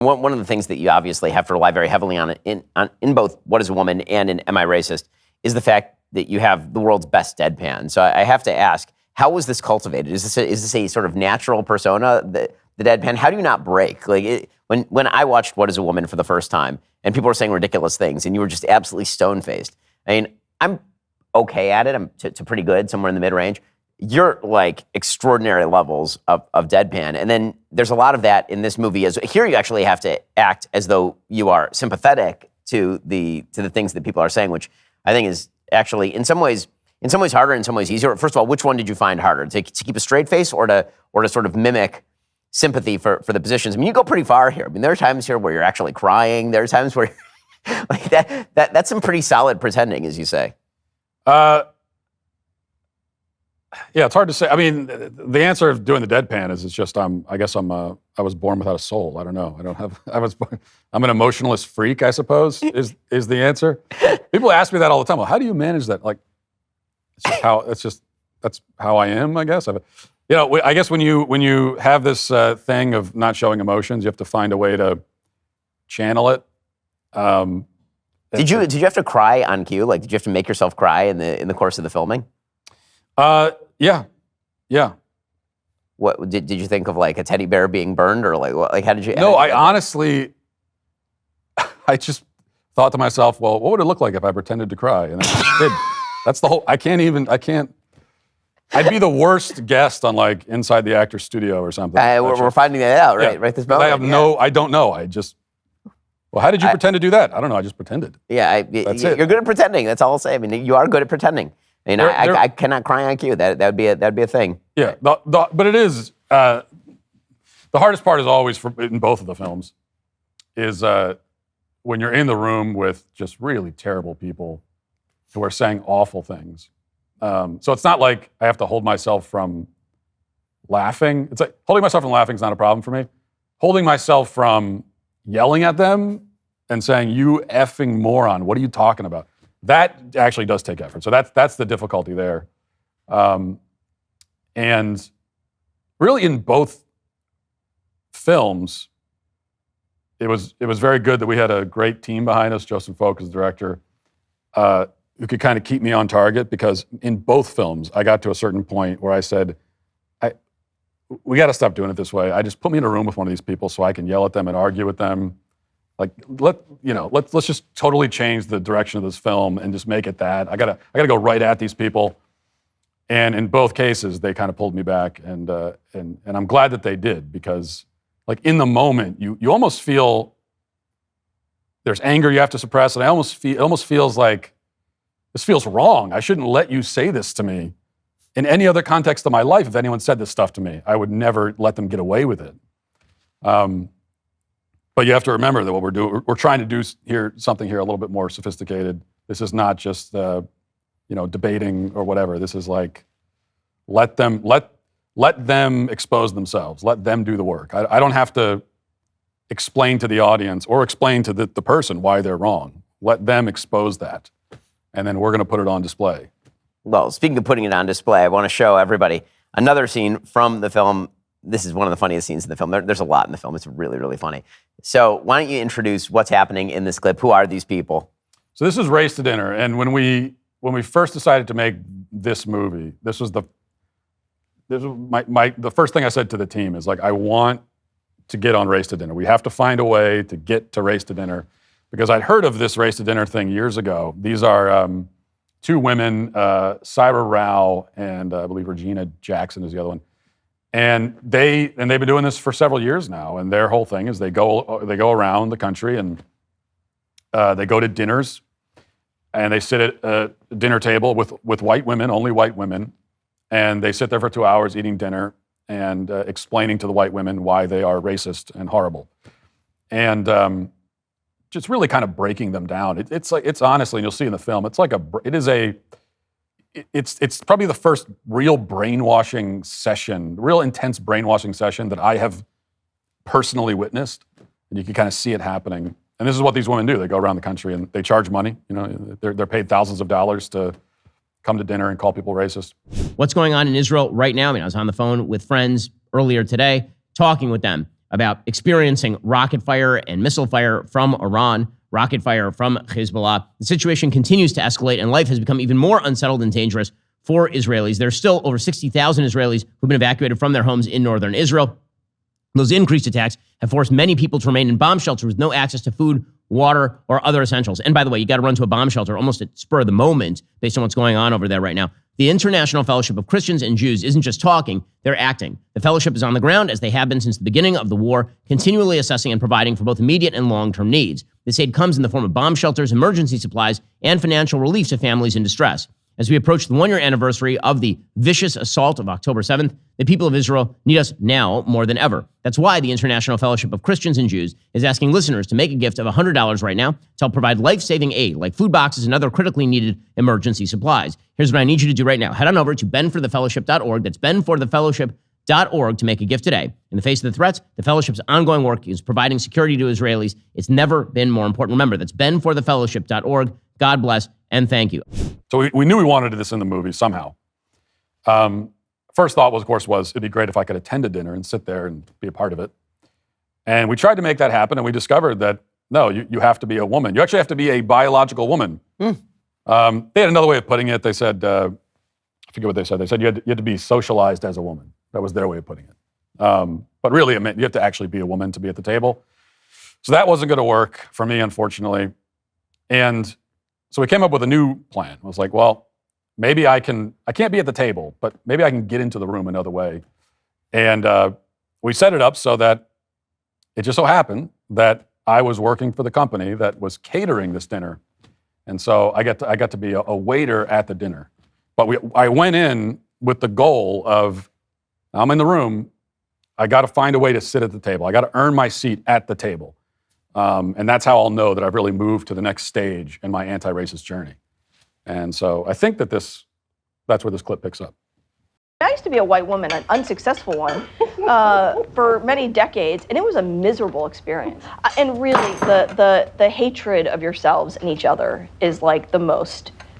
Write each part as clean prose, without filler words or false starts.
One of the things that you obviously have to rely very heavily on in both What is a Woman and in Am I Racist is the fact that you have the world's best deadpan. So I have to ask, how was this cultivated? Is this a sort of natural persona, the deadpan? How do you not break? When I watched What is a Woman for the first time, and people were saying ridiculous things, and you were just absolutely stone-faced. I mean, I'm okay at it. I'm to pretty good, somewhere in the mid-range. You're like extraordinary levels of deadpan. And then there's a lot of that in this movie. Here you actually have to act as though you are sympathetic to the things that people are saying, which I think is actually in some ways harder, in some ways easier. First of all, which one did you find harder? To keep a straight face or to sort of mimic sympathy for the positions? I mean, you go pretty far here. I mean, there are times here where you're actually crying. There are times where like that's some pretty solid pretending, as you say. Yeah, it's hard to say. I mean, the answer of doing the deadpan is it's just I was born without a soul. I don't know. I'm an emotionless freak, I suppose, is the answer. People ask me that all the time. Well, how do you manage that? Like, that's how I am, I guess. I guess when you have this thing of not showing emotions, you have to find a way to channel it. Did you have to cry on cue? Like, did you have to make yourself cry in the course of the filming? Yeah. What did you think of, like a teddy bear being burned, or like what? Like, how did you? No, I honestly, I just thought to myself, well, what would it look like if I pretended to cry? And I just did. That's the whole. I can't. I'd be the worst guest on like Inside the Actor's Studio or something. We're finding that out, right? Yeah. Right this moment. I don't know. Well, how did you pretend to do that? I don't know. I just pretended. Yeah, that's it. You're good at pretending. That's all I'll say. I mean, you are good at pretending. I mean, I cannot cry on cue. That'd be a thing. Yeah, but it is the hardest part is always in both of the films is when you're in the room with just really terrible people who are saying awful things. So it's not like I have to hold myself from laughing. It's like holding myself from laughing is not a problem for me. Holding myself from yelling at them and saying, "You effing moron, what are you talking about?" That actually does take effort. So that's the difficulty there. And really in both films, it was very good that we had a great team behind us. Joseph Folk is the director, who could kind of keep me on target, because in both films, I got to a certain point where I said, we got to stop doing it this way. I just put me in a room with one of these people so I can yell at them and argue with them. Like, let's just totally change the direction of this film and just make it that. I gotta go right at these people. And in both cases, they kind of pulled me back, and I'm glad that they did, because like in the moment, you almost feel there's anger you have to suppress, and it almost feels like this feels wrong. I shouldn't let you say this to me. In any other context of my life, if anyone said this stuff to me, I would never let them get away with it. But you have to remember that what we're trying to do something here a little bit more sophisticated. This is not just debating or whatever. This is like let them expose themselves. Let them do the work. I don't have to explain to the audience or explain to the person why they're wrong. Let them expose that, and then we're going to put it on display. Well, speaking of putting it on display, I want to show everybody another scene from the film. This is one of the funniest scenes in the film. There's a lot in the film. It's really, really funny. So why don't you introduce what's happening in this clip? Who are these people? So this is Race to Dinner. And when we first decided to make this movie, this was the first thing I said to the team is like, I want to get on Race to Dinner. We have to find a way to get to Race to Dinner, because I'd heard of this Race to Dinner thing years ago. These are two women, Syra Rao and I believe Regina Jackson is the other one. And they've been doing this for several years now. And their whole thing is they go around the country and they go to dinners, and they sit at a dinner table with white women, only white women, and they sit there for 2 hours eating dinner and explaining to the white women why they are racist and horrible, and just really kind of breaking them down. It's honestly, and you'll see in the film, it's probably the first real brainwashing session, real intense brainwashing session that I have personally witnessed, and you can kind of see it happening. And this is what these women do. They go around the country and they charge money. They're paid thousands of dollars to come to dinner and call people racist. What's going on in Israel right now? I mean, I was on the phone with friends earlier today, talking with them. about experiencing rocket fire and missile fire from Iran, rocket fire from Hezbollah. The situation continues to escalate, and life has become even more unsettled and dangerous for Israelis. There's still over 60,000 Israelis who've been evacuated from their homes in northern Israel. Those increased attacks have forced many people to remain in bomb shelters with no access to food, water, or other essentials. And by the way, you got to run to a bomb shelter almost at spur of the moment based on what's going on over there right now. The International Fellowship of Christians and Jews isn't just talking, they're acting. The fellowship is on the ground, as they have been since the beginning of the war, continually assessing and providing for both immediate and long-term needs. This aid comes in the form of bomb shelters, emergency supplies, and financial relief to families in distress. As we approach the one-year anniversary of the vicious assault of October 7th, the people of Israel need us now more than ever. That's why the International Fellowship of Christians and Jews is asking listeners to make a gift of $100 right now to help provide life-saving aid like food boxes and other critically needed emergency supplies. Here's what I need you to do right now. Head on over to benforthefellowship.org. That's benforthefellowship.org to make a gift today. In the face of the threats, the fellowship's ongoing work is providing security to Israelis. It's never been more important. Remember, that's benforthefellowship.org. God bless and thank you. So we knew we wanted this in the movie somehow. First thought was, of course, it'd be great if I could attend a dinner and sit there and be a part of it. And we tried to make that happen, and we discovered that, no, you have to be a woman. You actually have to be a biological woman. They had another way of putting it. They said, I forget what they said. They said you had to be socialized as a woman. That was their way of putting it. But really, it meant you have to actually be a woman to be at the table. So that wasn't going to work for me, unfortunately. And so we came up with a new plan. I was like, well, maybe I can't be at the table, but maybe I can get into the room another way. And we set it up so that it just so happened that I was working for the company that was catering this dinner. And so I got to be a waiter at the dinner. But I went in with the goal of, I'm in the room, I got to find a way to sit at the table. I got to earn my seat at the table. And that's how I'll know that I've really moved to the next stage in my anti-racist journey. And so I think that's where this clip picks up. I used to be a white woman, an unsuccessful one, for many decades, and it was a miserable experience. And really, the hatred of yourselves and each other is like the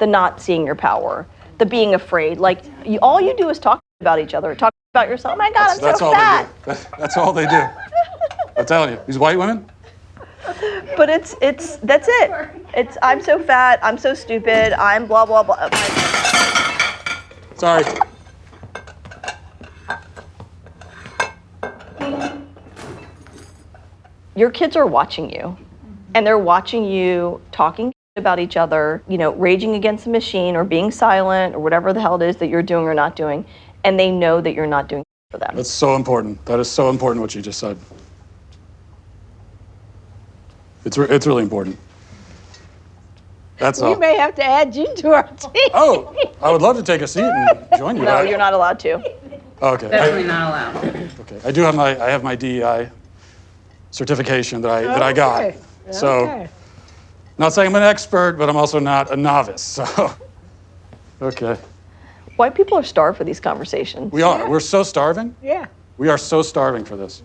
not seeing your power, the being afraid. Like, all you do is talk about each other, talk about yourself. Oh my God, I'm so fat. That's all they do. I'm telling you, these white women. But that's it. I'm so fat, I'm so stupid, I'm blah, blah, blah. Sorry. Your kids are watching you, and they're watching you talking about each other, raging against the machine or being silent or whatever the hell it is that you're doing or not doing, and they know that you're not doing it for them. That's so important. That is so important what you just said. It's really important. That's all. We may have to add you to our team. Oh, I would love to take a seat and join you. No, you're not allowed to. Okay. Definitely not allowed. Okay. I have my DEI certification that I got. So, not saying I'm an expert, but I'm also not a novice. So, okay. White people are starved for these conversations. We are. We're so starving. Yeah. We are so starving for this.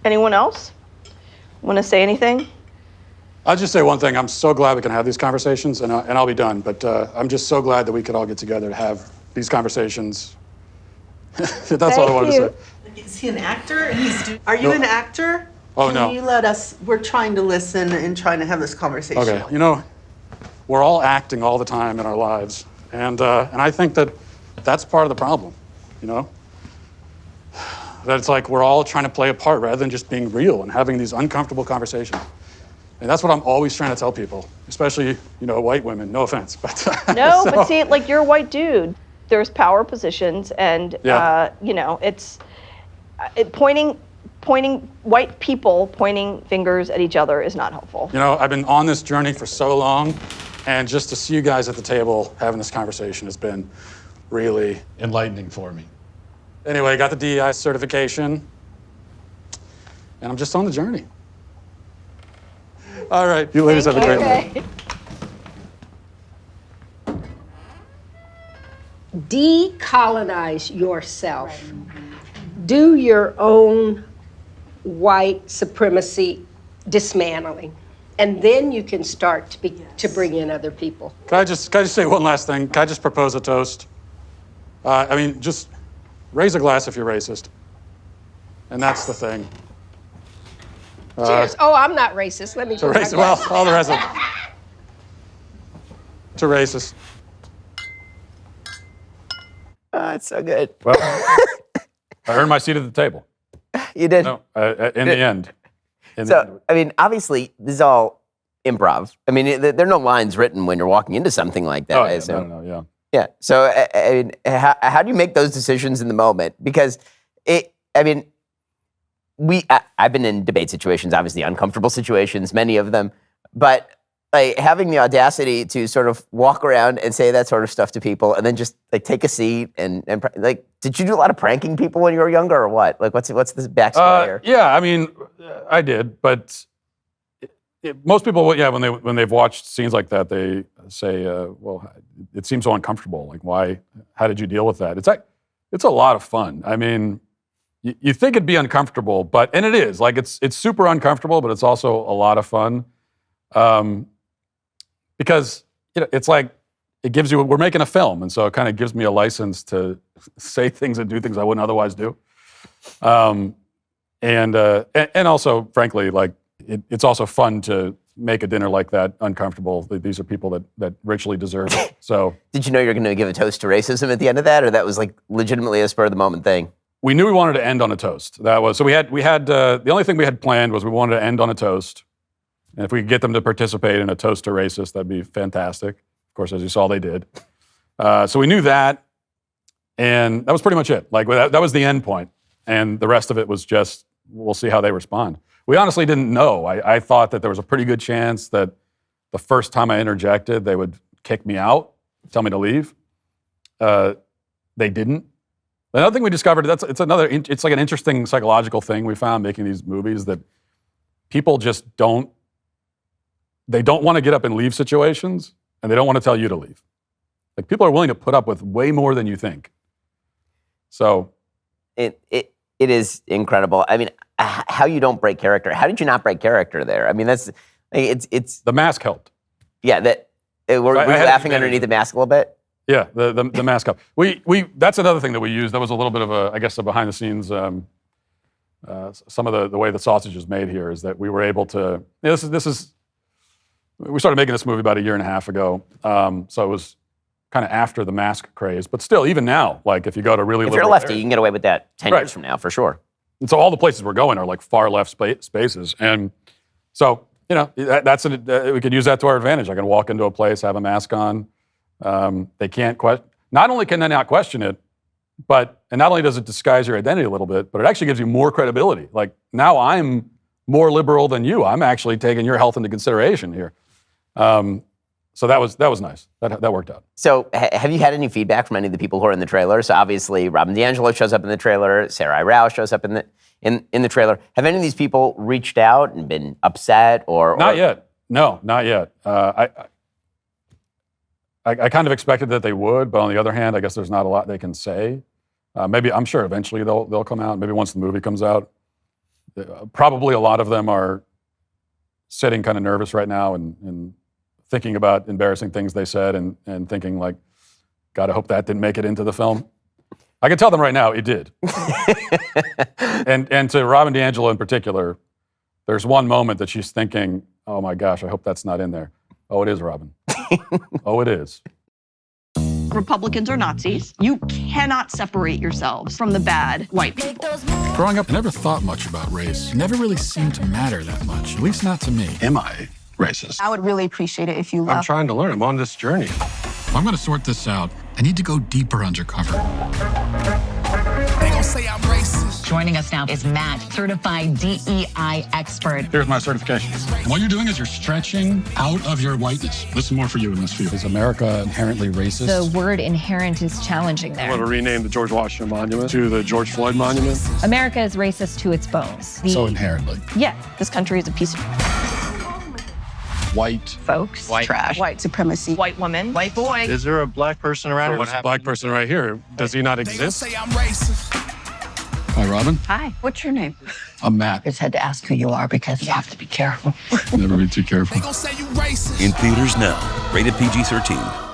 Anyone else want to say anything? I'll just say one thing. I'm so glad we can have these conversations, and I'll be done. But I'm just so glad that we could all get together to have these conversations. That's all I wanted to say. Is he an actor? Are you an actor? Oh, Can no. you let us, we're trying to listen and trying to have this conversation. Okay, we're all acting all the time in our lives. And I think that's part of the problem, That it's like we're all trying to play a part rather than just being real and having these uncomfortable conversations. And that's what I'm always trying to tell people, especially, white women, no offense. But No, but see, like, you're a white dude. There's power positions, and, it's pointing white people pointing fingers at each other is not helpful. I've been on this journey for so long, and just to see you guys at the table having this conversation has been really enlightening for me. Anyway, I got the DEI certification, and I'm just on the journey. All right, you ladies have a great night. Decolonize yourself. Do your own white supremacy dismantling. And then you can start to bring in other people. Can I just say one last thing? Can I just propose a toast? Just raise a glass if you're racist. And that's the thing. Cheers. Oh, I'm not racist. Let me To put my racist. Well, glasses. all the rest of it. To racist. It's so good. Well, I earned my seat at the table. You did. No, in the end. So, I mean, obviously, this is all improv. I mean, there are no lines written when you're walking into something like that. Oh, I yeah, assume. no, yeah. Yeah. So, I mean, how do you make those decisions in the moment? Because I've been in debate situations, obviously uncomfortable situations, many of them, but like having the audacity to sort of walk around and say that sort of stuff to people, and then just like take a seat and like, did you do a lot of pranking people when you were younger, or what? Like, what's this backstory here? Yeah, I mean, I did, but most people, when they've watched scenes like that, they say, "Well, it seems so uncomfortable. Like, why? How did you deal with that?" It's a lot of fun. I mean, you think it'd be uncomfortable, and it is. Like, it's super uncomfortable, but it's also a lot of fun. Because it's like it gives you. We're making a film, and so it kind of gives me a license to say things and do things I wouldn't otherwise do. And also, frankly, like it's also fun to make a dinner like that uncomfortable. These are people that richly deserve it. So, Did you know you were going to give a toast to racism at the end of that, or that was like legitimately a spur of the moment thing? we knew we wanted to end on a toast. That was so we had the only thing we had planned was we wanted to end on a toast. And if we could get them to participate in a toast to racist, that'd be fantastic. Of course, as you saw, they did. So we knew that, and that was pretty much it. Like that was the end point, and the rest of it was just we'll see how they respond. We honestly didn't know. I thought that there was a pretty good chance that the first time I interjected, they would kick me out, tell me to leave. They didn't. Another thing we discovered it's like an interesting psychological thing we found making these movies that people just don't want to get up and leave situations, and they don't want to tell you to leave. Like people are willing to put up with way more than you think. So it is incredible. I mean, how you don't break character? How did you not break character there? I mean, that's it's the mask helped. Yeah, were you laughing underneath the mask a little bit? Yeah, the mask helped. We that's another thing that we used. That was a little bit of a behind the scenes. Some of the way the sausage is made here is that we were able to. This is. We started making this movie about 1.5 years ago, so it was kind of after the mask craze. But still, even now, like if you go to really if you're a liberal lefty, areas, you can get away with that 10 years from now for sure. And so all the places we're going are like far left spaces, and so we could use that to our advantage. I can walk into a place, have a mask on. They can't question. Not only can they not question it, and not only does it disguise your identity a little bit, but it actually gives you more credibility. Like now, I'm more liberal than you. I'm actually taking your health into consideration here. So that was nice. That worked out. So have you had any feedback from any of the people who are in the trailer? So obviously, Robin DiAngelo shows up in the trailer. Sarah Rao shows up in the trailer. Have any of these people reached out and been upset or? Not yet. No, not yet. I kind of expected that they would, but on the other hand, I guess there's not a lot they can say. Maybe I'm sure eventually they'll come out. Maybe once the movie comes out. Probably a lot of them are sitting kind of nervous right now and thinking about embarrassing things they said and thinking like, God, I hope that didn't make it into the film. I can tell them right now it did. and to Robin DiAngelo in particular, there's one moment that she's thinking, oh my gosh, I hope that's not in there. Oh, it is, Robin. Oh, it is. Republicans are Nazis. You cannot separate yourselves from the bad white people. Growing up, I never thought much about race. It never really seemed to matter that much, at least not to me. Am I racist? I would really appreciate it if you left. I'm trying to learn. I'm on this journey. If I'm going to sort this out, I need to go deeper undercover. They gon' say I'm racist. Joining us now is Matt, certified DEI expert. Here's my certification. And what you're doing is you're stretching out of your whiteness. This is more for you in this field. Is America inherently racist? The word inherent is challenging there. I want to rename the George Washington Monument to the George Floyd Monument. America is racist to its bones. So inherently. Yeah, this country is a piece of White. folks, White. trash, white supremacy, white woman, white boy. Is there a black person around? What's a black person right here? Does he not They gon' exist? say I'm racist. Hi, Robin. Hi, what's your name? I'm Matt. Just had to ask who you are because you have to be careful. Never be too careful. They gon' say you racist. In theaters now, rated PG-13.